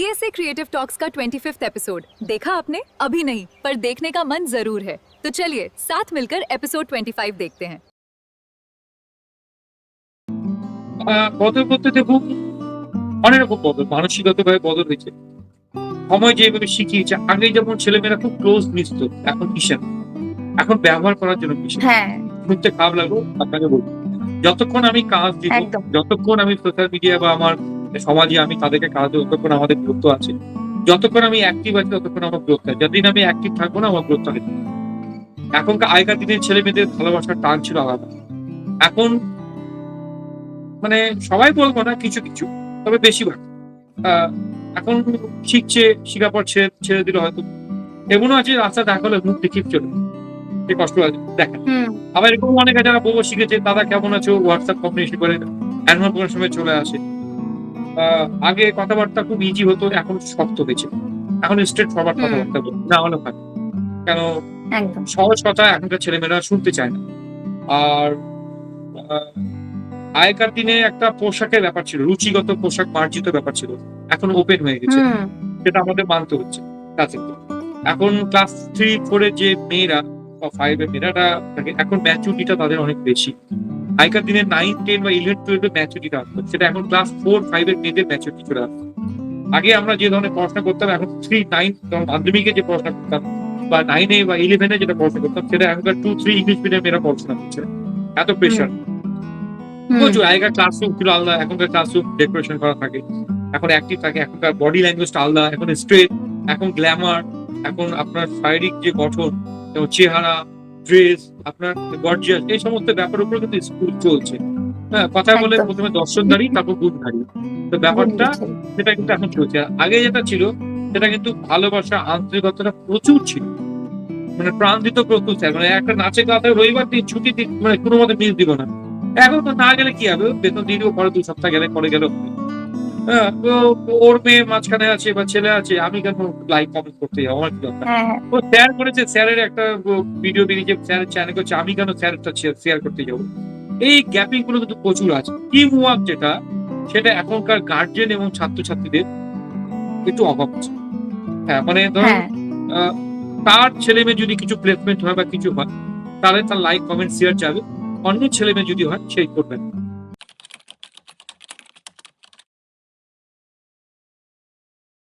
PSA creative talks का 25th episode देखा आपने? अभी नहीं, पर देखने का मन जरूर है। तो चलिए साथ मिलकर एपिसोड 25 देखते हैं। বদল বলতে দেখুন অনেক রকম বদল, মানসিকতাভাবে বদল হয়েছে। সময় যেভাবে শিখিয়েছে, আগে যেমন ছেলেমেয়েরা খুব ক্লোজ মিশতো, এখন মিশে না। এখন ব্যবহার করার জন্য মিশে। হ্যাঁ, শুনতে খারাপ লাগলো, আপনাকে বলবো। যতক্ষণ আমি কাজ দিব, একদম। যতক্ষণ আমি সোশ্যাল মিডিয়া বা আমার সমাজে আমি তাদেরকে কাজ দেবো, ততক্ষণ আমাদের গুরুত্ব আছে। যতক্ষণ আমি অ্যাক্টিভ আছি, ততক্ষণ আমার গ্রোথ আছে। যতদিন আমি অ্যাক্টিভ থাকবো না, আমার গ্রোথ হবে না। এখনকার আগেকার দিনের ছেলে মেয়েদের ভালোবাসার টান ছিল আলাদা। এখন মানে সবাই বলবো না, কিছু কিছু, তবে বেশিরভাগ আহ, এখন শিখছে, শিখার পর ছেড়ে দিল হয়তো। এমনও আছে রাস্তা দেখা হলে মুখ দেখিয়ে চলে, সে কষ্ট আছে দেখা। হুম, আবার এরকম অনেকে যারা বউ শিখেছে, দাদা কেমন আছো, হোয়াটসঅ্যাপ কমিউনিকেশন করে অ্যানুয়াল প্রোগ্রামের সময় চলে আসে। আগে কথাবার্তা খুব ইজি হতো, এখন শক্ত হয়েছে। এখন স্ট্রেট ফরওয়ার্ড হুম। কথাবার্তা বলি, না হলে হয় না। কেন একদম। সহজ কথা এখনকার ছেলেমেয়েরা শুনতে চায় না। আর আহ, আগেকার দিনে একটা পোশাকের ব্যাপার ছিল, রুচিগত পোশাক মার্জিত ব্যাপার ছিল, এখন ওপেন হয়ে গেছে। হুম, সেটা আমাদের মানতে হচ্ছে। কাছে এখন ক্লাস 3-4 এর যে মেয়েরা বা 5 এর মেয়েরা এখন ম্যাচুরিটিটা তাদের অনেক বেশি। আগেকার দিনে 9, 10 বা 11, 12 এর ম্যাচুরিটি আসতো, সেটা এখন ক্লাস 4-5 এর মেয়েদের ম্যাচুরিটি চলে আসতো। আগে আমরা যে ধরনের পড়াশোনা করতাম, এখন 3-9 মাধ্যমিকে যে পড়াশোনা করতাম, বা 9-এ বা 11-এ যেটা পড়াশোনা করতাম, সেটা এখনকার 2-3 ইংলিশ মিডিয়াম মেয়েরা পড়াশোনা করছে। এত প্রেশার হুম, প্রচুর। আগেকার ক্লাসরুম ছিল আলাদা, এখনকার ক্লাসরুম ডেকোরেশন করা থাকে, এখন অ্যাক্টিভ থাকে। এখনকার বডি ল্যাঙ্গুয়েজটা আলাদা, এখন স্ট্রেট, এখন গ্ল্যামার, এখন আপনার শারীরিক যে গঠন, যেমন চেহারা, ড্রেস, আপনার গর্জিয়াস, এই সমস্ত ব্যাপারের উপরে কিন্তু স্কুল চলছে। হ্যাঁ, কথা বলে একদম। প্রথমে দর্শনধারী, তারপর গুণধারী। তো ব্যাপারটা বুঝেছি। সেটা কিন্তু এখন চলছে। আর আগে যেটা ছিল, সেটা কিন্তু ভালোবাসা, আন্তরিকতাটা প্রচুর ছিল। মানে প্রাণ দিত প্রচুর স্যার, মানে একটা নাচে গাতে রবিবার দিন ছুটি দিন, মানে কোনো মতে মিস দিব না। এখন তো না গেলে কি হবে, বেতন দিয়ে দিব, পরে 2 সপ্তাহ গেলে পরে গেল। হ্যাঁ, তো ওর মেয়ে মাঝখানে আছে বা ছেলে আছে, আমি কেন লাইক কমেন্ট করতে যাবো, আমার কি দরকার। হ্যাঁ, হ্যাঁ। ও শেয়ার করেছে, স্যারের একটা ভিডিও বেরিয়েছে, স্যারের চ্যানেল করছে, আমি কেন স্যারটা শেয়ার করতে যাবো। এই গ্যাপিং গুলো কিন্তু প্রচুর আছে। টিম ওয়ার্ক যেটা, সেটা এখনকার গার্জেন এবং ছাত্রছাত্রীদের একটু অভাব আছে। হ্যাঁ, মানে ধরুন হ্যাঁ, আহ, তার ছেলে মেয়ে যদি কিছু প্লেসমেন্ট হয় বা কিছু হয়, তাহলে তার লাইক কমেন্ট শেয়ার যাবে। অন্য ছেলে মেয়ে যদি হয়, সেই করবে না।